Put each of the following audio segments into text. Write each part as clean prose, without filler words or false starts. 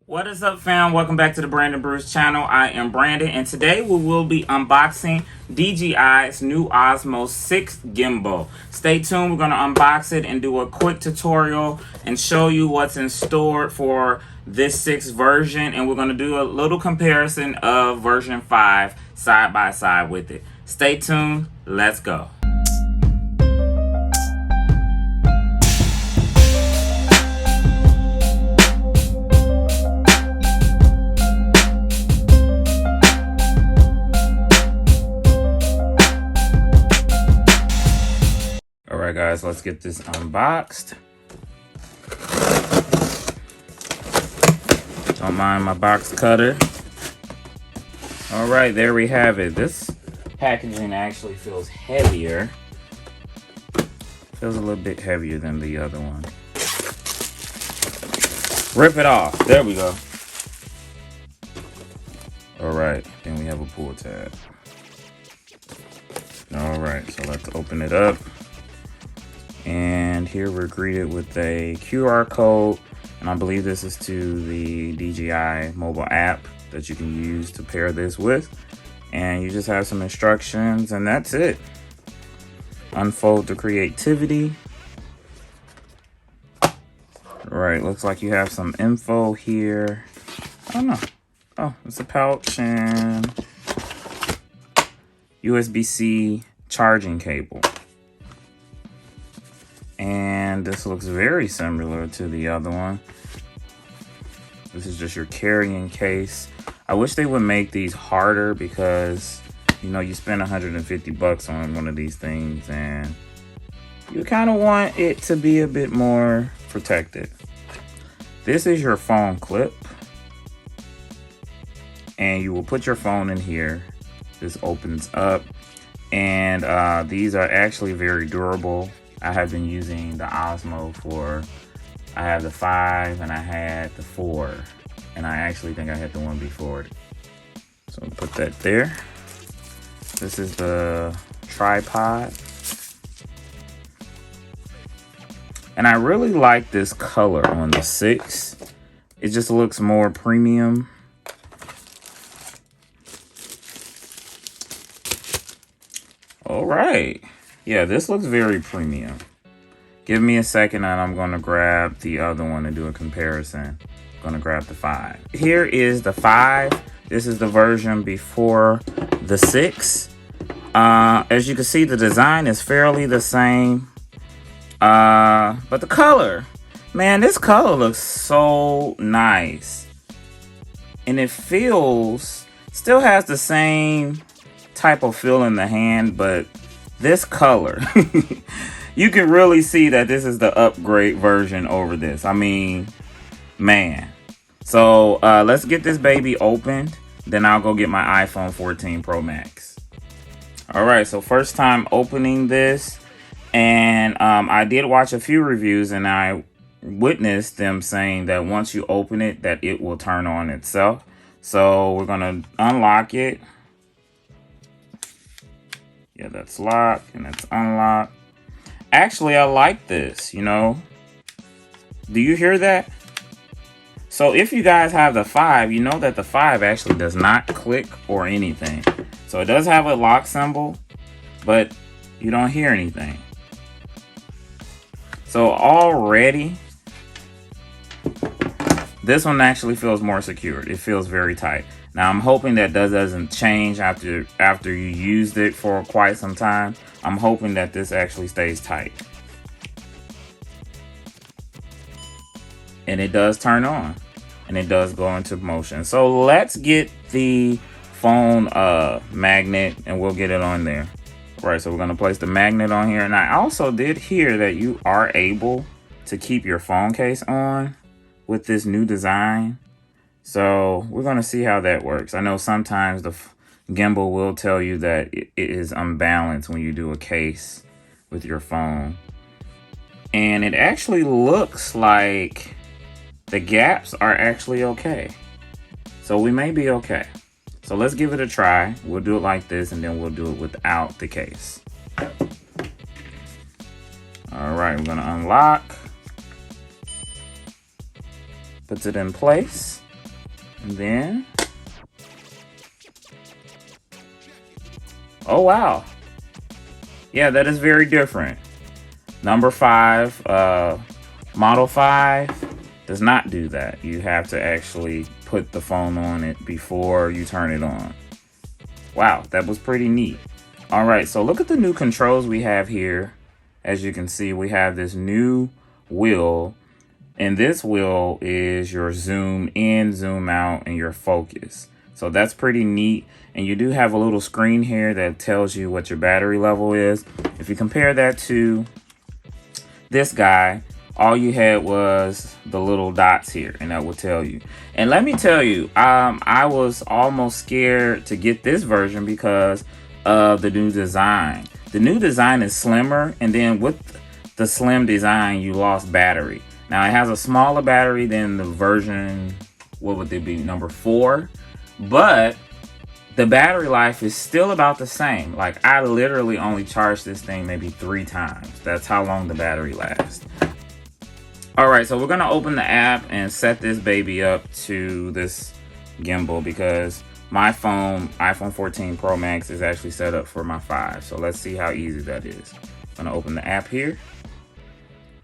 What is up, fam? Welcome back to the Brandon Brews channel. I am Brandon, and today we will be unboxing DJI's new Osmo 6 Gimbal. Stay tuned. We're going to unbox it and do a quick tutorial and show you what's in store for this 6th version, and we're going to do a little comparison of version 5 side by side with it. Stay tuned. Let's go. Alright guys, let's get this unboxed. Don't mind my box cutter. Alright, there we have it. This packaging actually feels heavier. Feels a little bit heavier than the other one. Rip it off. There we go. Alright, then we have a pull tab. Alright, so let's open it up. And here we're greeted with a QR code, and I believe this is to the DJI mobile app that you can use to pair this with. And you just have some instructions, and that's it. Unfold the creativity. All right, looks like you have some info here. I don't know. Oh, it's a pouch and USB-C charging cable. And this looks very similar to the other one. This is just your carrying case. I wish they would make these harder because, you know, you spend 150 bucks on one of these things and you kind of want it to be a bit more protected. This is your phone clip. And you will put your phone in here. This opens up. And these are actually very durable. I have been using the Osmo I have the 5 and I had the 4. And I actually think I had the one before it. So I'll put that there. This is the tripod. And I really like this color on the 6. It just looks more premium. All right. Yeah, this looks very premium. Give me a second and I'm going to grab the other one and do a comparison. I'm going to grab the 5. Here is the 5. This is the version before the 6. As you can see, the design is fairly the same. But the color, man, this color looks so nice. And it still has the same type of feel in the hand, but this color, you can really see that this is the upgrade version over this. I mean, man. So let's get this baby opened. Then I'll go get my iPhone 14 Pro Max. All right, so first time opening this. And I did watch a few reviews and I witnessed them saying that once you open it, that it will turn on itself. So we're going to unlock it. Yeah, that's locked and that's unlocked. Actually, I like this, you know. Do you hear that? So if you guys have the 5, you know that the 5 actually does not click or anything. So it does have a lock symbol, but you don't hear anything. So already, this one actually feels more secured. It feels very tight. Now I'm hoping that doesn't change after you used it for quite some time. I'm hoping that this actually stays tight. And it does turn on. And it does go into motion. So let's get the phone magnet and we'll get it on there. All right, so we're going to place the magnet on here. And I also did hear that you are able to keep your phone case on with this new design. So we're going to see how that works. I know sometimes the gimbal will tell you that it is unbalanced when you do a case with your phone. And it actually looks like the gaps are actually okay. So we may be okay. So let's give it a try. We'll do it like this and then we'll do it without the case. All right, we're going to unlock. Puts it in place. And then, oh wow. Yeah, that is very different. Number 5, Model 5 does not do that. You have to actually put the phone on it before you turn it on. Wow, that was pretty neat. All right, so look at the new controls we have here. As you can see, we have this new wheel, and this wheel is your zoom in, zoom out, and your focus. So that's pretty neat. And you do have a little screen here that tells you what your battery level is. If you compare that to this guy, all you had was the little dots here, and that will tell you. And let me tell you, I was almost scared to get this version because of the new design. The new design is slimmer, and then with the slim design, you lost battery. Now it has a smaller battery than the version, what would it be, number 4, but the battery life is still about the same. Like, I literally only charged this thing maybe 3 times. That's how long the battery lasts. All right, so we're gonna open the app and set this baby up to this gimbal because my phone, iPhone 14 Pro Max, is actually set up for my 5. So let's see how easy that is. I'm gonna open the app here.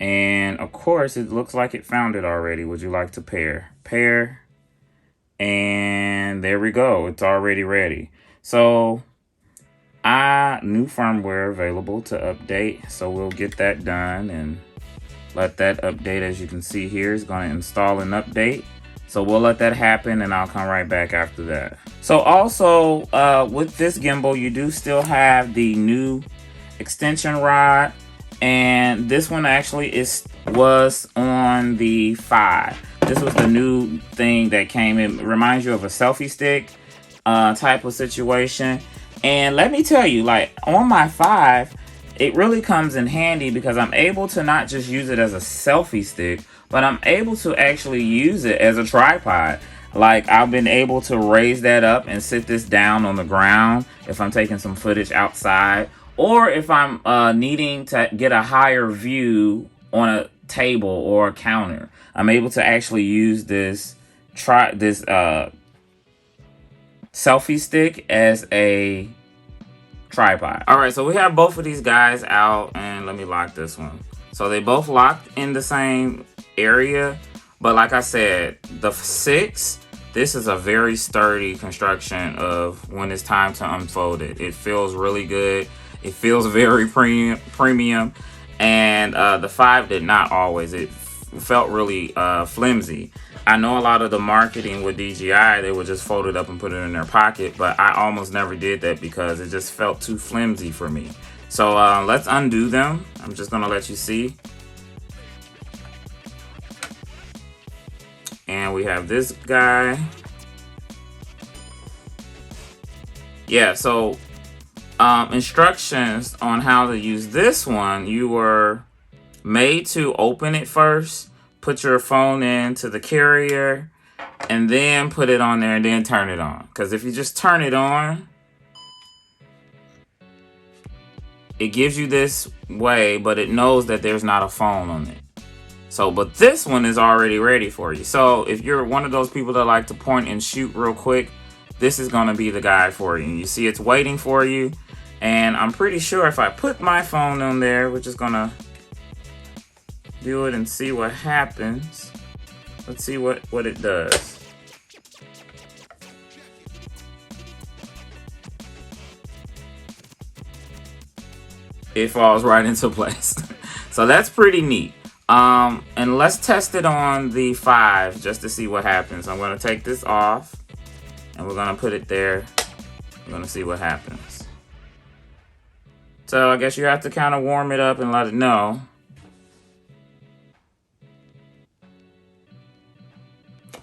And of course, it looks like it found it already. Would you like to pair? Pair. And there we go. It's already ready. So new firmware available to update. So we'll get that done and let that update. As you can see here, is going to install an update. So we'll let that happen and I'll come right back after that. So also with this gimbal, you do still have the new extension rod. And this one actually was on the 5. This was the new thing that came in. It reminds you of a selfie stick type of situation. And let me tell you, like on my 5, it really comes in handy because I'm able to not just use it as a selfie stick, but I'm able to actually use it as a tripod. Like, I've been able to raise that up and sit this down on the ground if I'm taking some footage outside, or if I'm needing to get a higher view on a table or a counter. I'm able to actually use this selfie stick as a tripod. All right, so we have both of these guys out, and let me lock this one. So they both locked in the same area, but like I said, the 6, this is a very sturdy construction of when it's time to unfold it. It feels really good. It feels very premium, and the 5 did not always. It felt really flimsy. I know a lot of the marketing with DJI, they would just fold it up and put it in their pocket, but I almost never did that because it just felt too flimsy for me. So let's undo them. I'm just gonna let you see. And we have this guy. Yeah, so instructions on how to use this one. You were made to open it first, put your phone into the carrier, and then put it on there and then turn it on. Because if you just turn it on, it gives you this way, but it knows that there's not a phone on it. So, but this one is already ready for you. So if you're one of those people that like to point and shoot real quick, this is going to be the guy for you. You see it's waiting for you. And I'm pretty sure if I put my phone on there, we're just going to do it and see what happens. Let's see what it does. It falls right into place. So that's pretty neat. And let's test it on the 5 just to see what happens. I'm going to take this off and we're going to put it there. We're going to see what happens. So I guess you have to kind of warm it up and let it know.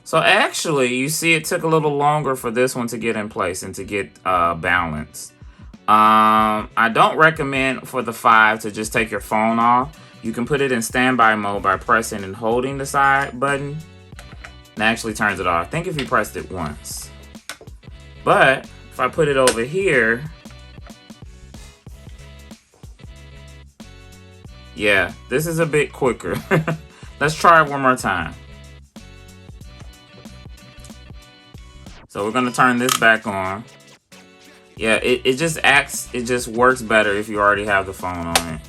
So actually, you see it took a little longer for this one to get in place and to get balanced. I don't recommend for the 5 to just take your phone off. You can put it in standby mode by pressing and holding the side button. It actually turns it off. I think if you pressed it once. But if I put it over here, yeah, this is a bit quicker. Let's try it one more time. So we're gonna turn this back on. Yeah, it just works better if you already have the phone on it.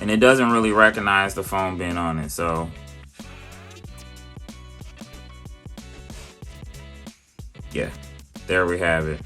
And it doesn't really recognize the phone being on it, so. Yeah, there we have it.